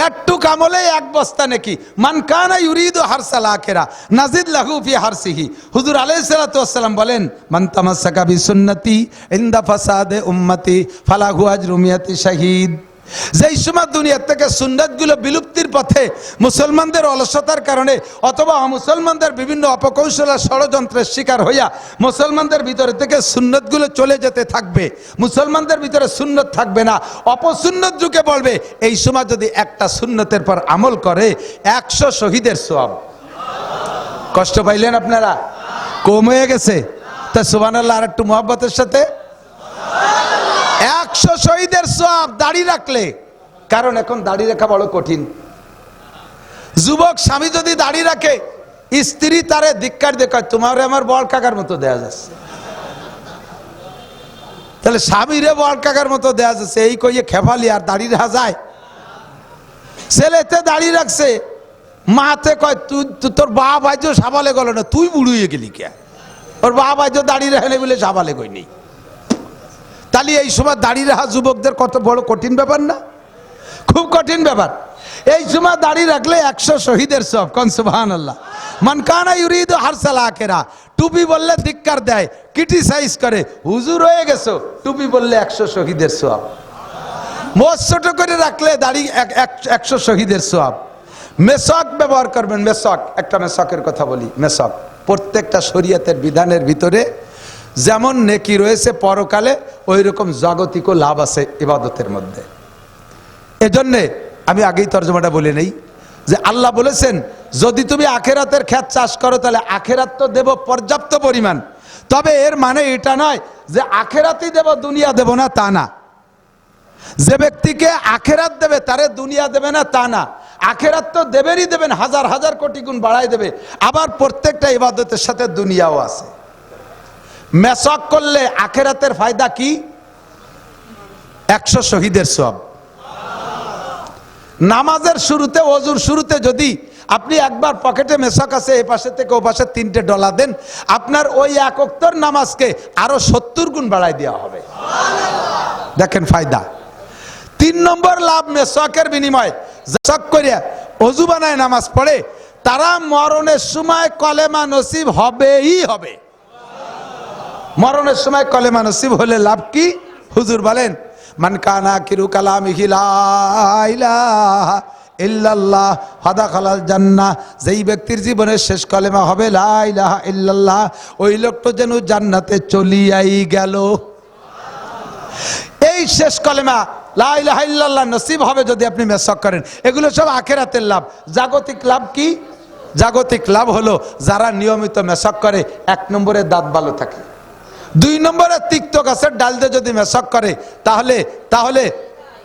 Speaker 1: একটু কামলে এক বস্তা নেকি। মান কানা ইউরিদু হারসাল আখিরা নাজিদ লাহু ফি হারসিহি। হুজুর আলাইহিস সালাতু ওয়াস সালাম বলেন, মান তামাসসাকা বিসুন্নতি ইনদা ফাসাদে উম্মতি ফালাহু আজরু মিয়াতি শাহীদ। যেই সময় দুনিয়া থেকে সুন্নাতগুলো বিলুপ্তির পথে মুসলমানদের অলসতার কারণে অথবা মুসলমানদের বিভিন্ন অপকৌশল ষড়যন্ত্রের শিকার হইয়া মুসলমানদের ভিতরে থেকে সুন্নতগুলো চলে যেতে থাকবে, মুসলমানদের ভিতরে সুন্নত থাকবে না, অপসুন্নত যুগে বলবে, এই সময় যদি একটা সুন্নতের পর আমল করে 100 শহীদের সওয়াব। কষ্ট পাইলেন আপনারা? কম হয়ে গেছে? তা সুবহানাল্লাহ আর একটু মুহাব্বতের সাথে 100 শহীদের সওয়াব দাড়ি রাখলে। কারণ এখন দাড়ি রাখা বড় কঠিন। যুবক স্বামী যদি দাড়ি রাখে, স্ত্রী তারে ধিক্কার দেখায়, তোমার আমার বড় কাকার মতো দেয়া যাচ্ছে। তাহলে স্বামীরে বড় কাকার মতো দেয়া যাচ্ছে, এই কইয়ে খেপালি আর দাড়ি রাখা যায়? ছেলেতে দাড়ি রাখছে, মাতে কয় তুই তোর বাপ আইজো সাবালে গেল না, তুই বুড়ুইয়ে গেলি কে? ওর বাপ আইজো দাড়ি রাখে বলে সাবালে কই নেই। তাহলে এই সময় দাড়ি রাখা যুবকদের কত বড় কঠিন ব্যাপার না? খুব কঠিন ব্যাপার। এই সময় দাড়ি রাখলে 100 শহীদের সওয়াব। কোন সুবহানাল্লাহ। মান কানা ইউরিদু হারসাল আখিরা, টুপি বললে ধিক্কার দেয়, ক্রিটিসাইজ করে, হুজুর হয়ে গেছো, টুপি বললে 100 শহীদের সওয়াব। মোজ ছোট করে রাখলে দাড়ি 100 শহীদের সওয়াব। মেসক ব্যবহার করবেন। মেসক, একটা মেসকের কথা বলি। মেসক প্রত্যেকটা শরীয়তের বিধানের ভিতরে যেমন নেকি রয়েছে পরকালে, ওই রকম জাগতিকও লাভ আছে ইবাদতের মধ্যে। এজন্যে আমি আগেই তর্জমাটা বলে নেই যে আল্লাহ বলেছেন, যদি তুমি আখেরাতের ক্ষেত চাষ করো তাহলে আখেরাত তো দেব পর্যাপ্ত পরিমাণ। তবে এর মানে এটা নয় যে আখেরাতই দেব, দুনিয়া দেব না, তা না। যে ব্যক্তিকে আখেরাত দেবে তারে দুনিয়া দেবে না, তা না। আখেরাত তো দেবেরই দেবেন, হাজার হাজার কোটি গুণ বাড়াই দেবে। আবার প্রত্যেকটা ইবাদতের সাথে দুনিয়াও আছে। মেসক করলে আখেরাতের ফায়দা কি? 100 শহীদের সওয়াব। নামাজের শুরুতে, ওযুর শুরুতে যদি আপনি একবার পকেটে মেসক আছে, এই পাশে থেকে ও পাশে $3 দেন, আপনার ওই এক ওয়াক্তের নামাজকে আরো 70 গুণ বাড়াই দেওয়া হবে। দেখেন ফায়দা। 3 নম্বর লাভ মেসকের বিনিময়ে, মেসক করিয়া ওযু বানায় নামাজ পড়ে, তারা মরণের সময় কলেমা নসিব হবেই হবে। মরণের সময় কলেমা নসিব হলে লাভ কি? হুজুর বলেন, মান কানা আখিরু কালামিহি লা ইলাহা ইল্লাল্লাহ ফাদাখালাল জান্নাহ। যেই ব্যক্তির জীবনের শেষ কলেমা হবে লা ইলাহা ইল্লাল্লাহ, ওই লোকটা যেন জান্নাতে চলিয়াই গেল। এই শেষ কলেমা লা ইলাহা ইল্লাল্লাহ নসিব হবে যদি আপনি মেসক করেন। এগুলো সব আখিরাতের লাভ। জাগতিক লাভ কি? জাগতিক লাভ হলো যারা নিয়মিত মেসক করে, 1 নম্বরে দাঁত ভালো থাকে, 2 নম্বরে তিক্ত গাছের ডাল দিয়ে যদি মেসক করে তাহলে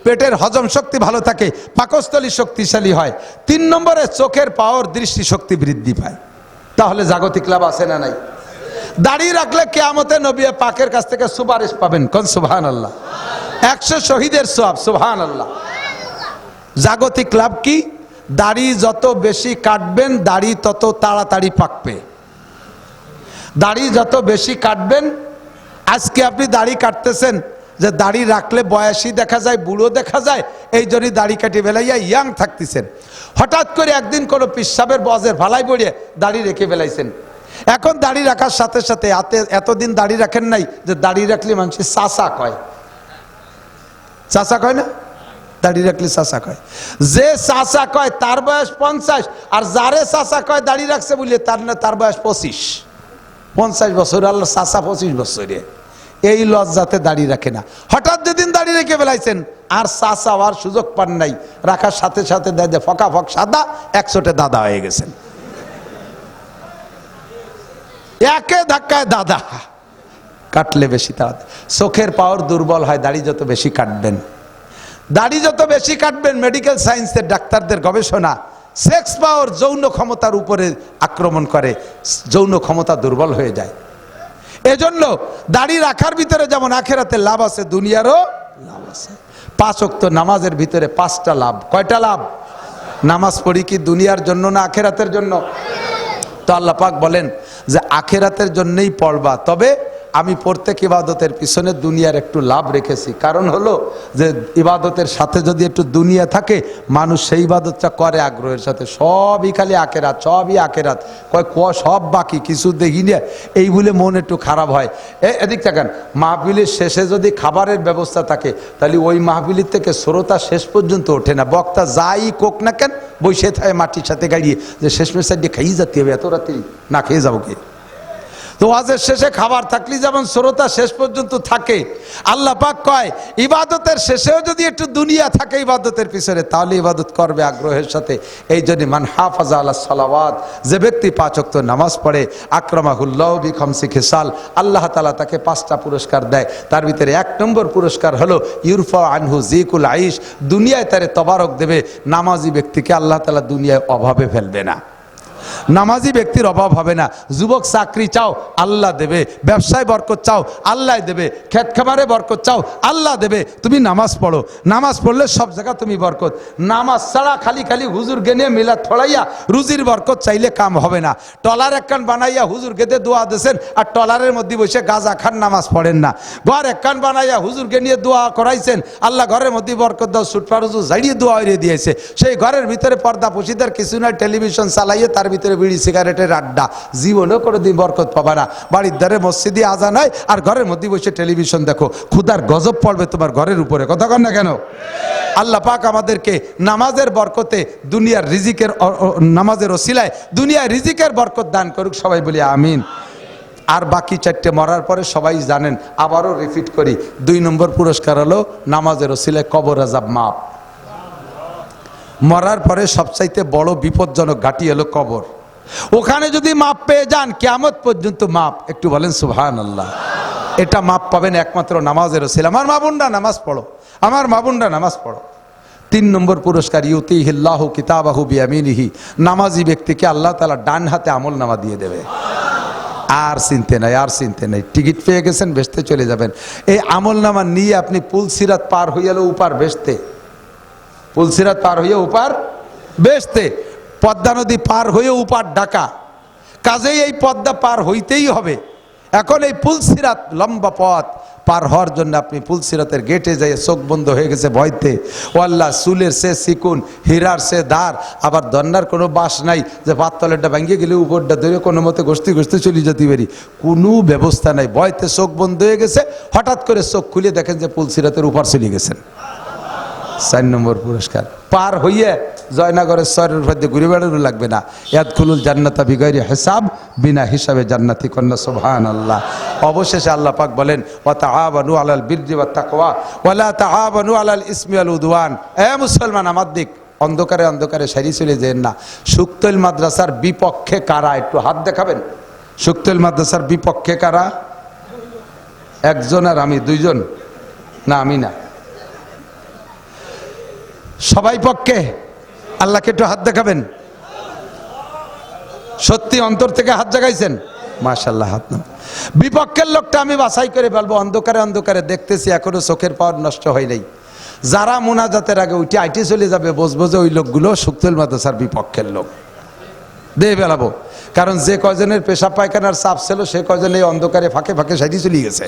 Speaker 1: পেটের হজম শক্তি ভালো থাকে, পাকস্থলী শক্তিশালী হয়, 3 নম্বরে চোখের পাওয়ার, দৃষ্টি শক্তি বৃদ্ধি পায়। তাহলে জাগতিক লাভ আছে না নাই? দাড়ি রাখলে কিয়ামতে নবী পাকের কাছ থেকে সুপারিশ পাবেন। কোন সুবহানাল্লাহ। 100 শহীদের সওয়াব। সুবহানাল্লাহ। জাগতিক লাভ কি? দাড়ি যত বেশি কাটবেন দাড়ি তত তাড়াতাড়ি পাকবে। দাড়ি যত বেশি কাটবেন, আজকে আপনি দাড়ি কাটতেছেন যে দাড়ি রাখলে বয়সী দেখা যায়, বুড়ো দেখা যায়, এই জন্যই দাড়ি কাটি বেলাইয়া ইয়াং থাকতেছেন। হঠাৎ করে একদিন কোনো পিসাবের বজের ভালাই পড়িয়ে দাড়ি রেখে বেলাইছেন। এখন দাড়ি রাখার সাথে সাথে এতদিন দাড়ি রাখেন নাই যে দাড়ি রাখলে মানুষ চাচা কয়। চাচা কয় না? দাড়ি রাখলে চাচা কয়। যে চাচা কয় তার বয়স 50, আর যারে চাচা কয় দাড়ি রাখছে বলে তার বয়স 25। 50 বছর, আল্লাহ চাচা 25 বছরে। এই লজ্জাতে দাড়ি রাখে না। হঠাৎ যেদিন দাড়ি রেখে ফেলাইছেন আর চাচা হওয়ার সুযোগ পান নাই, রাখার সাথে সাথে দেখে ফকা ফক সাদা, 100টে দাদা হয়ে গেছেন। একে ধাক্কায় দাদা। কাটলে বেশি তাড়াতাড়ি চোখের পাওয়ার দুর্বল হয়। দাড়ি যত বেশি কাটবেন, দাড়ি যত বেশি কাটবেন, মেডিকেল সায়েন্সের ডাক্তারদের গবেষণা, সেক্স পাওয়ার যৌন ক্ষমতার উপরে আক্রমণ করে, যৌন ক্ষমতা দুর্বল হয়ে যায়। এজন্য দাড়ি রাখার ভিতরে যেমন আখেরাতে লাভ আছে, দুনিয়ারও লাভ আছে। 5 ওয়াক্ত নামাজের ভিতরে 5টা লাভ। কয়টা লাভ? নামাজ পড়ি কি দুনিয়ার জন্য না আখেরাতের জন্য? তো আল্লাহ পাক বলেন যে আখেরাতের জন্যই পড়বা, তবে আমি প্রত্যেক ইবাদতের পিছনে দুনিয়ার একটু লাভ রেখেছি। কারণ হলো যে ইবাদতের সাথে যদি একটু দুনিয়া থাকে, মানুষ সেই ইবাদতটা করে আগ্রহের সাথে। সবই খালি আখেরাত, সবই আখেরাত, সব বাকি কিছু দেখি না, এই বলে মন একটু খারাপ হয়। এদিক থাকেন, মাহফিলের শেষে যদি খাবারের ব্যবস্থা থাকে, তাহলে ওই মাহফিলের থেকে শ্রোতা শেষ পর্যন্ত ওঠে না। বক্তা যাই কোক না কেন, বসে থাকে মাটির সাথে গাড়িয়ে, যে শেষমেশ সাইডে খাইয়ে যেতে হবে, এত রাত্রি না খেয়ে যাবো কি? তো ওয়াজের শেষে খাবার থাকলে যেমন শ্রোতা শেষ পর্যন্ত থাকে, আল্লাহ পাক কয় ইবাদতের শেষেও যদি একটু দুনিয়া থাকে ইবাদতের পিছনে, তাহলে ইবাদত করবে আগ্রহের সাথে। এই জন্য মান হাফাজা আলাস সালাওয়াত, যে ব্যক্তি 5 ওয়াক্ত নামাজ পড়ে, আকরামাহুল্লাহু বিখামসি খিসাল, আল্লাহ তাআলা তাকে 5টা পুরস্কার দেয়। তার ভিতরে 1 নম্বর পুরস্কার হলো ইউরফা আনহু যিকুল আইশ, দুনিয়ায় তারে তবারক দেবে। নামাজি ব্যক্তিকে আল্লাহ তাআলা দুনিয়ায় অভাবে ফেলবে না। নামাজি ব্যক্তির অভাব হবে না। যুবক চাকরি চাও, আল্লাহ দেবে। ব্যবসায় বরকত চাও, আল্লাহ দেবে। খেত খামারে বরকত চাও, আল্লাহ দেবে। তুমি নামাজ পড়ো, নামাজ পড়লে সব জায়গা তুমি বরকত। নামাজ ছাড়া খালি খালি হুজুর গেনে মিলাদ ফড়াইয়া রুজির বরকত চাইলে কাম হবে না। টলার একখান বানাইয়া হুজুর গেদে দোয়া দেন, আর টলারের মধ্যে বসে গাজা খান, নামাজ পড়েন না। ঘর একখান বানাইয়া হুজুরকে নিয়ে দোয়া করাইছেন, আল্লাহ ঘরের মধ্যে বরকত দাও, সুটফার হুজুর জাড়িয়ে দোয়া হইয়ে দিয়েছে। সেই ঘরের ভিতরে পর্দা পুশিদার কিছু না, টেলিভিশন চালাইয়ে তার ভিতরে বিড়ি সিগারেটের আড্ডা, জীবনেও কোনোদিন বরকত পাবা না। বাড়ির ধারে মসজিদে আজান হয় আর ঘরের মধ্যে বসে টেলিভিশন দেখো, খুদার গজব পড়বে তোমার ঘরের উপরে। কথা কন না কেন? আল্লাহ পাক আমাদেরকে নামাজের বরকতে, দুনিয়ার রিজিকের, নামাজের ওসিলায় দুনিয়ার রিজিকের বরকত দান করুক। সবাই বলি আমিন। আর বাকি 4টে মরার পরে সবাই জানেন, আবারও রিপিট করি। 2 নম্বর পুরস্কার হলো নামাজের ওসিলায় কবর আযাব মাপ। মরার পরে সবচাইতে বড় বিপজ্জনক ঘাঁটি হলো কবর। ওখানে যদি মাপ পেয়ে যান, কিয়ামত পর্যন্ত মাপ। একটু বলেন সুবহানাল্লাহ। এটা মাপ পাবেন একমাত্র নামাজের ওসিলা। আমার মা বোনরা নামাজ পড়ো, আমার মা বোনরা নামাজ পড়ো। 3 নম্বর পুরস্কার ইউতিহিল্লাহু কিতাবাহু বিয়ামিনিহি, নামাজি ব্যক্তিকে আল্লাহ তাআলা ডান হাতে আমল নামা দিয়ে দেবে। আর চিনতে নাই, আর চিনতে নাই। টিকিট পেয়ে গেছেন, বেচতে চলে যাবেন। এই আমল নামা নিয়ে আপনি পুলসিরাত পার হয়ে গেল উপার বেচতে, পুলসিরাত পার হয়ে উপার বেচতে, পদ্মা নদী পার হয়ে উপার ঢাকা। কাজেই এই পদ্মা পার হইতেই হবে। এখন এই পুলসিরাত লম্বা পথ পার হওয়ার জন্য আপনি পুলসিরাতের গেটে যাই চোখ বন্ধ হয়ে গেছে ভয়তে। ও আল্লাহ, চুলের সে চিকুন, হীরার সে ধার, আবার দন্নার কোনো বাস নাই যে পাততলেরটা ভাঙিয়ে গেলে উপরটা ধরে কোনো মতে গস্তি গস্তি চলে যেতে পারি, কোনো ব্যবস্থা নাই। ভয়তে চোখ বন্ধ হয়ে গেছে, হঠাৎ করে চোখ খুলে দেখেন যে পুলসিরাতের উপর চলে গেছেন। 4 নম্বর পুরস্কার পার হইয়ে জয়নগরের শহরের মধ্যে ঘুরে বেড়ানো লাগবে না। ইয়াদখুলুল জান্নাতা বিগাইরি হিসাব, বিনা হিসাবে জান্নাতি কন্যা। সুবহানাল্লাহ। অবশেষে আল্লাহ পাক বলেন ওয়া তাআবানু আলাল বিররি ওয়াত তাকওয়া ওয়া লা তাআবানু আলাল ইসমি ওয়াল উদওয়ান। এ মুসলমান, আমার দিক অন্ধকারে অন্ধকারে সারি চলে যেন না। শুক্তৈল মাদ্রাসার বিপক্ষে কারা? একটু হাত দেখাবেন। শুক্তৈল মাদ্রাসার বিপক্ষে কারা? একজন আর আমি, 2 জন না, আমি না, সবাই পক্ষে। আল্লাহকে একটু হাত দেখাবেন। সত্যি অন্তর থেকে হাত জাগাইছেন? মাশাআল্লাহ, হাত নাম। বিপক্ষের লোকটা আমি বাছাই করে বলবো, অন্ধকারে অন্ধকারে দেখতেছি এখনো চোখের পাওয়ার নষ্ট হয় নাই। যারা মোনাজাতের আগে উঠে আইটে চলে যাবে বসবো যে ওই লোকগুলো শুক্তুল মাদ্রাসার বিপক্ষের লোক দিয়ে বেলাবো। কারণ যে কয়জনের পেশাব পায়খানার চাপ ছিল সে কয়জন এই অন্ধকারে ফাঁকে ফাঁকে সাইডে চলে গেছে,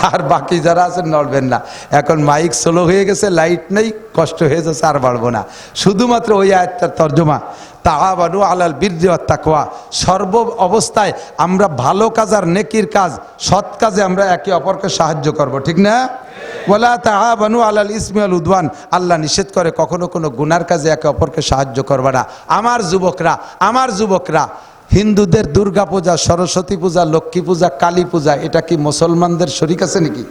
Speaker 1: আর বাকি যারা আছেন নড়বেন না। এখন মাইক স্লো হয়ে গেছে, লাইট নেই, কষ্ট হয়ে যাচ্ছে, আর বাড়বো না। শুধুমাত্র ওই আয়াতটার তর্জমা, তাআওয়ানু আলাল বিররি ওয়াত তাকওয়া, সর্ব অবস্থায় আমরা ভালো কাজ আর নেকির কাজ, সৎ কাজে আমরা একে অপরকে সাহায্য করব, ঠিক না? ওয়ালা তাআওয়ানু আলাল ইসমি ওয়াল উদওয়ান, আল্লাহ নিষেধ করে কখনো কোনো গুনার কাজে একে অপরকে সাহায্য করবে না। আমার যুবকরা হিন্দুদের দুর্গা পূজা, সরস্বতী পূজা, লক্ষ্মী পূজা, কালী পূজা, এটা কি মুসলমানদের শরিক আছে নাকি?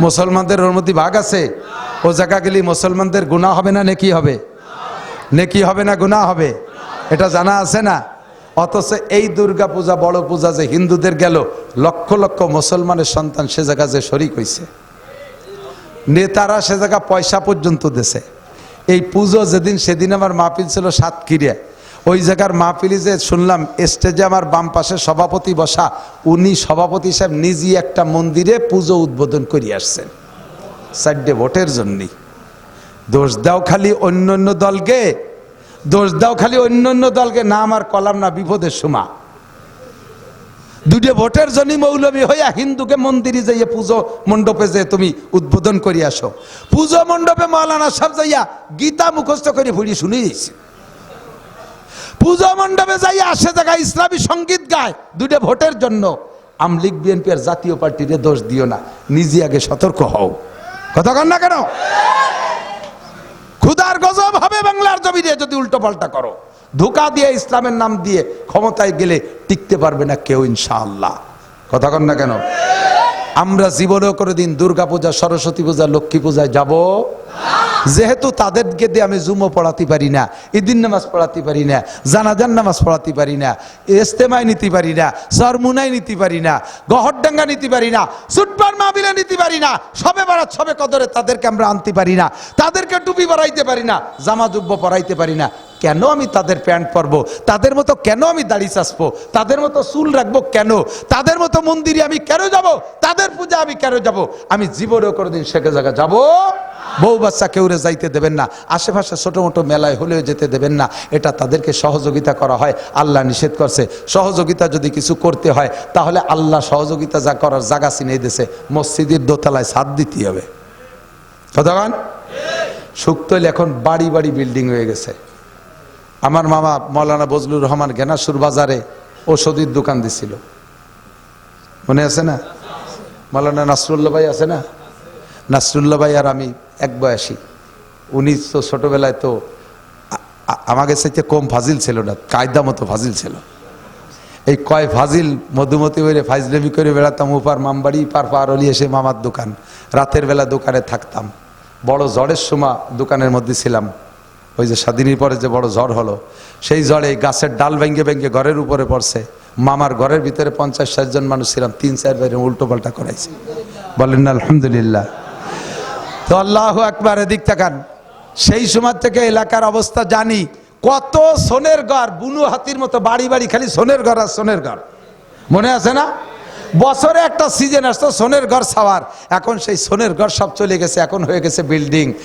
Speaker 1: মুসলমানদের ওর মধ্যে ভাগ আছে? ও জায়গা গেলে মুসলমানদের গুনাহ হবে না নেকি হবে? নেকি হবে না গুনাহ হবে? এটা জানা আছে না? অথচ এই দুর্গা পূজা, বড় পূজা যে হিন্দুদের গেল, লক্ষ লক্ষ মুসলমানের সন্তান সে জায়গা যে শরিক হয়েছে, নেতারা সে জায়গা পয়সা পর্যন্ত দেশে। এই পুজো যেদিন, সেদিন আমার মাহফিল ছিল সাতক্ষীরা, ওই জায়গার মাহফিলি যে শুনলাম, স্টেজে আমার বাম পাশে সভাপতি বসা, উনি সভাপতি সাহেব নিজেই একটা মন্দিরে পুজো উদ্বোধন করে আসছেন 4 ভোটের জন্যই। দোষ দাও খালি অন্য অন্য দলকে, দোষ দাও খালি অন্য অন্য দলকে, না আমার কলাম না বিপদের সময়। 2 ভোটের জন্য মৌলবী হইয়া হিন্দুকে মন্দিরে যাইয়া পুজো মণ্ডপে যে তুমি উদ্বোধন করে আসো, পুজো মণ্ডপে মাওলানা সাহেব যাইয়া গীতা মুখস্থ করে ভুড়ি শুনে দিয়েছে। পুজো মণ্ডপে যাই আসে জায়গায় ইসলামী সঙ্গীত গায় 2 ভোটের জন্য। আমলিগ বিএনপি আর জাতীয় পার্টিরে দোষ দিও না, নিজে আগে সতর্ক হও। কথা কন না কেন? খুদার গজব হবে বাংলার জমিনে যদি উল্টো পাল্টা করো। ধোঁকা দিয়ে ইসলামের নাম দিয়ে ক্ষমতায় গেলে টিকতে পারবে না কেউ ইনশাআল্লাহ। কথা কন না কেন? আমরা জীবনেও কোনোদিন দুর্গা পূজা, সরস্বতী পূজা, লক্ষ্মী পূজায় যাব, যেহেতু তাদেরকে দিয়ে আমি জুমো পড়াতে পারি না, ঈদিন নামাজ পড়াতে পারি না, জানাজান নামাজ পড়াতে পারি না, ইস্তেমায় নিতে পারি না, সরমুনায় নিতে পারি না, গহরডাঙ্গা নিতে পারি না, সুটপার মাহফিলে নিতে পারি না, সবে বারাত সবে কদরে তাদেরকে আমরা আনতে পারি না, তাদেরকে টুপি পরাইতে পারি না, জামা জুব্ব পরাইতে পারি না। কেন আমি তাদের প্যান্ট পরবো? তাদের মতো কেন আমি দাড়ি চাষবো? তাদের মতো চুল রাখবো কেন? তাদের মতো মন্দিরে আমি কেন যাব? তাদের পূজা আমি কেন যাব? আমি জীবনেও কোনোদিন সেকে জায়গা যাব। বউ বাচ্চা কেউরে যাইতে দেবেন না, আশেপাশে ছোটো মোটো মেলায় হলেও যেতে দেবেন না। এটা তাদেরকে সহযোগিতা করা হয়, আল্লাহ নিষেধ করছে। সহযোগিতা যদি কিছু করতে হয় তাহলে আল্লাহ সহযোগিতা যা করার জায়গা চিনে দিয়েছে, মসজিদের দোতলায় ছাদ দিতে হবে। কতক্ষণ শুক্তল এখন বাড়ি বাড়ি বিল্ডিং হয়ে গেছে। আমার মামা মৌলানা বজলুর রহমান গেনাসুর বাজারে ওষুধের দোকান দিছিল, মনে আছে না? মৌলানা নাসরুল্লাহ ভাই আছে না? নাসরুল্লাহ ভাই আর আমি এক বয়সী। উনি তো ছোটবেলায় তো আমাকে চাইতে কম ফাজিল ছিল না, কায়দা মতো ফাজিল ছিল। এই কয় ফাজিল মধুমতি হইলে ফাইজলেমি করে বেড়াতাম, উপার মামবাড়ি পার পার হলি এসে মামার দোকান, রাতের বেলা দোকানে থাকতাম। বড় ঝড়ের সময় দোকানের মধ্যে ছিলাম। ওই যে স্বাধীনের পরে যে বড় ঝড় হলো, সেই ঝড়ে গাছের ডাল ভেঙ্গে ভেঙ্গে ঘরের উপরে পড়ছে। মামার ঘরের ভিতরে 50-60 জন মানুষ ছিলাম, 3-4 বাইরে উল্টো পাল্টা করাইছে। বলেন না আলহামদুলিল্লাহ? তো আল্লাহু আকবার। এদিক তাকান। সেই সময় থেকে এলাকার অবস্থা জানি। কত সোনের ঘর, বুনু হাতির মতো বাড়ি বাড়ি খালি সোনের ঘর আর সোনের ঘর, মনে আছে না? বছরে একটা সিজন আসতো সোনের ঘর ছাওয়ার। এখন সেই সোনের ঘর সব চলে গেছে, এখন হয়ে গেছে বিল্ডিং।